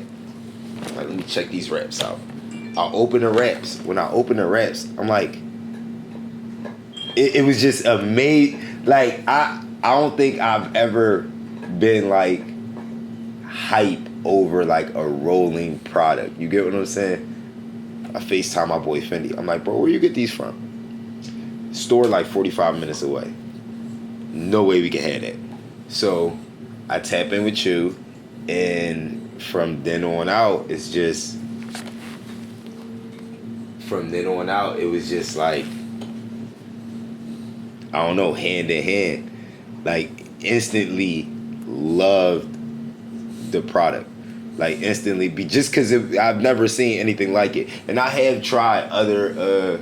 I'm like, let me check these raps out. I'll open the raps. When I open the raps, I'm like, it was just amazing. Like, I don't think I've ever been like hype over like a rolling product. You get what I'm saying? I FaceTime my boy Fendi. I'm like, bro, where you get these from? Store like 45 minutes away. No way we can have that. So I tap in with you, and from then on out, it was just like, I don't know, hand in hand. Like, instantly loved the product. Like, instantly, just because I've never seen anything like it. And I have tried other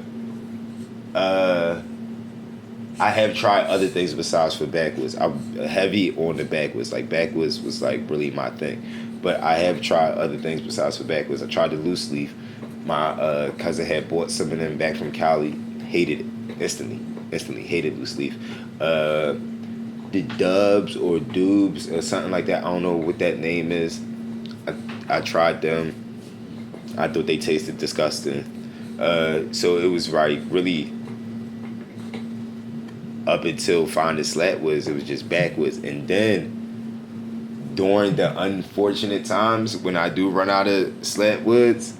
things besides for Backwoods. I'm heavy on the Backwoods. Like, Backwoods was like really my thing. But I have tried other things besides for Backwoods. I tried the loose leaf. My cousin had bought some of them back from Cali. Hated it instantly. Hated loose leaf. The Dubs or Dubes or something like that. I don't know what that name is. I tried them. I thought they tasted disgusting. So it was like really up until finding Slapwoods, it was just Backwoods. And then during the unfortunate times when I do run out of Slapwoods,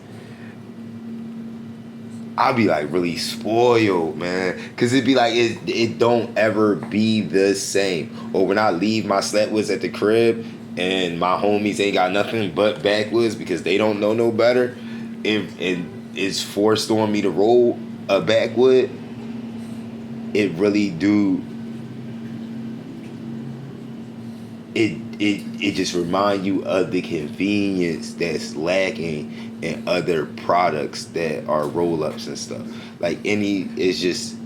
I'll be like really spoiled, man. Cause it'd be like, it don't ever be the same. Or when I leave my Slapwoods at the crib and my homies ain't got nothing but Backwoods because they don't know no better, and it's forced on me to roll a Backwood, it really do it just remind you of the convenience that's lacking in other products that are roll-ups and stuff. Like it's just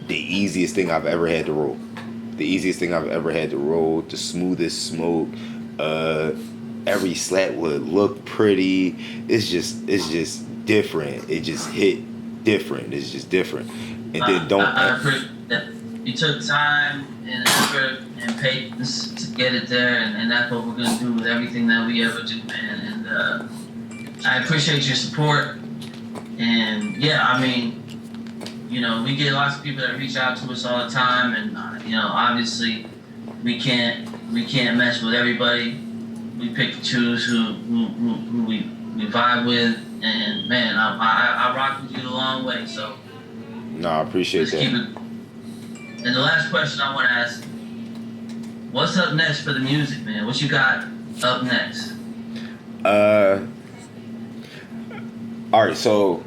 the easiest thing I've ever had to roll. The easiest thing I've ever had to roll, the smoothest smoke. Every Slapwood look pretty. It's just different. It just hit different. It's just different. And then I appreciate that you took time and effort and patience to get it there, and that's what we're gonna do with everything that we ever do, man. And I appreciate your support. And yeah, I mean, you know, we get lots of people that reach out to us all the time, and you know, obviously, we can't mess with everybody. We pick and choose who we vibe with, and man, I rock with you the long way. So no, I appreciate that. Keep it. And the last question I want to ask: what's up next for the music, man? What you got up next? All right, so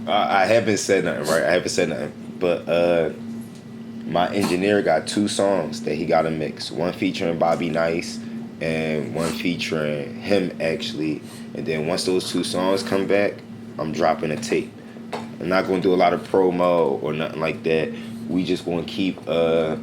I haven't said nothing, right? I haven't said nothing, but my engineer got 2 songs that he got to mix. One featuring Bobby Nice, and one featuring him actually. And then once those 2 songs come back, I'm dropping a tape. I'm not going to do a lot of promo or nothing like that. We just going to keep the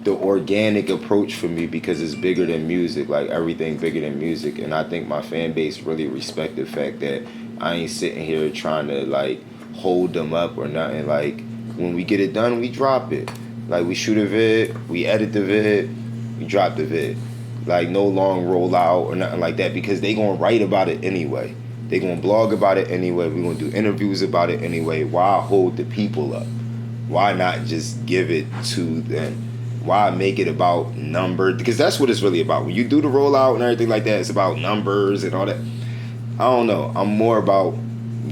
organic approach for me, because it's bigger than music. Like, everything bigger than music. And I think my fan base really respect the fact that I ain't sitting here trying to like hold them up or nothing. Like, when we get it done, we drop it. Like, we shoot a vid, we edit the vid, we drop the vid. Like, no long rollout or nothing like that, because they gonna write about it anyway. They gonna blog about it anyway. We gonna do interviews about it anyway. Why hold the people up? Why not just give it to them? Why make it about numbers? Because that's what it's really about. When you do the rollout and everything like that, it's about numbers and all that. I don't know. I'm more about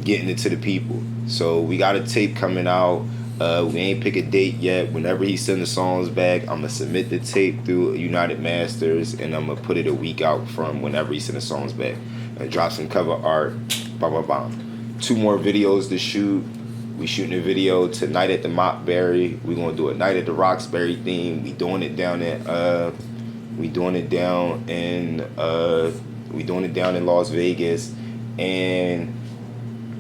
getting it to the people. So we got a tape coming out. We ain't pick a date yet. Whenever he send the songs back, I'm gonna submit the tape through United Masters, and I'm gonna put it a week out from whenever he send the songs back. And drop some cover art. Blah blah blah. 2 more videos to shoot. We shooting a video tonight at the Mockberry. We gonna do a night at the Roxbury theme. We doing it down in Las Vegas, and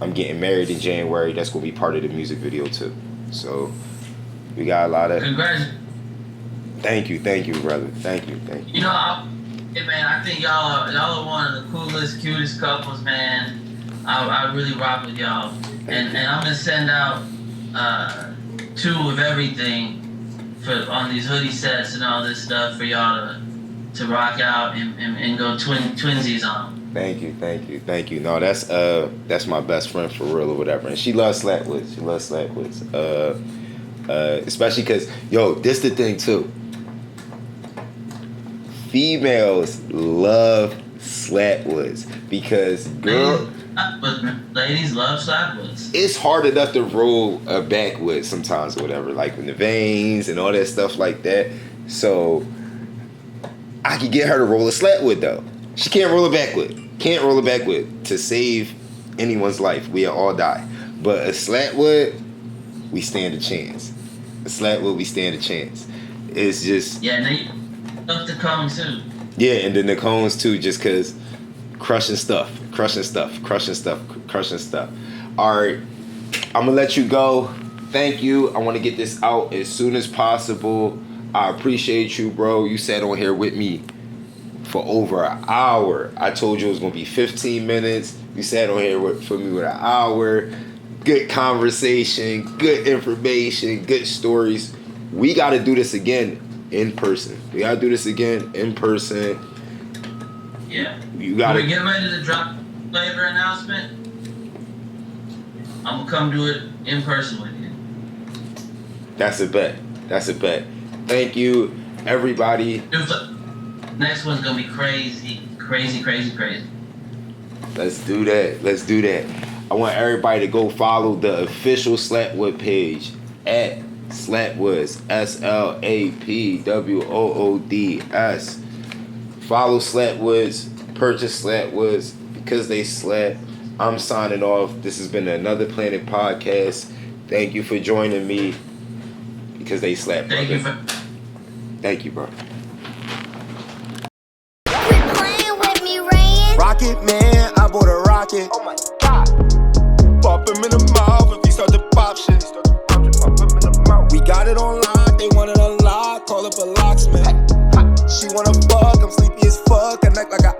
I'm getting married in January. That's gonna be part of the music video too. So we got a lot of. Congratulations. Thank you, brother. Thank you. You know, I think y'all are one of the coolest, cutest couples, man. I really rock with y'all, and I'm gonna send out 2 of everything on these hoodie sets and all this stuff for y'all to rock out and go twinsies on. Thank you. No, that's my best friend for real or whatever, and she loves Slapwoods. Especially because, yo, this the thing too. Females love Slapwoods because ladies love Slapwoods. It's hard enough to roll a Backwoods sometimes or whatever, like in the veins and all that stuff like that. So I can get her to roll a Slapwood though. She can't roll a Backwood. Can't roll a Backwood to save anyone's life. We'll all die. But a Slapwood, we stand a chance. It's just... Yeah, and they love the cone too. Yeah, and then the cones too, just because crushing stuff. All right, I'm going to let you go. Thank you. I want to get this out as soon as possible. I appreciate you, bro. You sat on here with me for over an hour. I told you it was going to be 15 minutes. You sat on here for me with an hour. Good conversation, good information, good stories. We got to do this again in person. Yeah. You got to get ready to drop flavor announcement. I'm going to come do it in person with you. That's a bet. Thank you, everybody. Next one's going to be crazy. Let's do that. I want everybody to go follow the official Slapwood page at Slapwoods, Slapwoods. Follow Slapwoods, purchase Slapwoods because they slap. I'm signing off. This has been another Planet Podcast. Thank you for joining me because they slap. Thank you. Thank you, bro. Rocket man, I bought a rocket. Oh my god. Pop him in the mouth if he start to pop shit. We got it on lock, they want it unlocked. Call up a locksmith. She wanna fuck, I'm sleepy as fuck. I act like an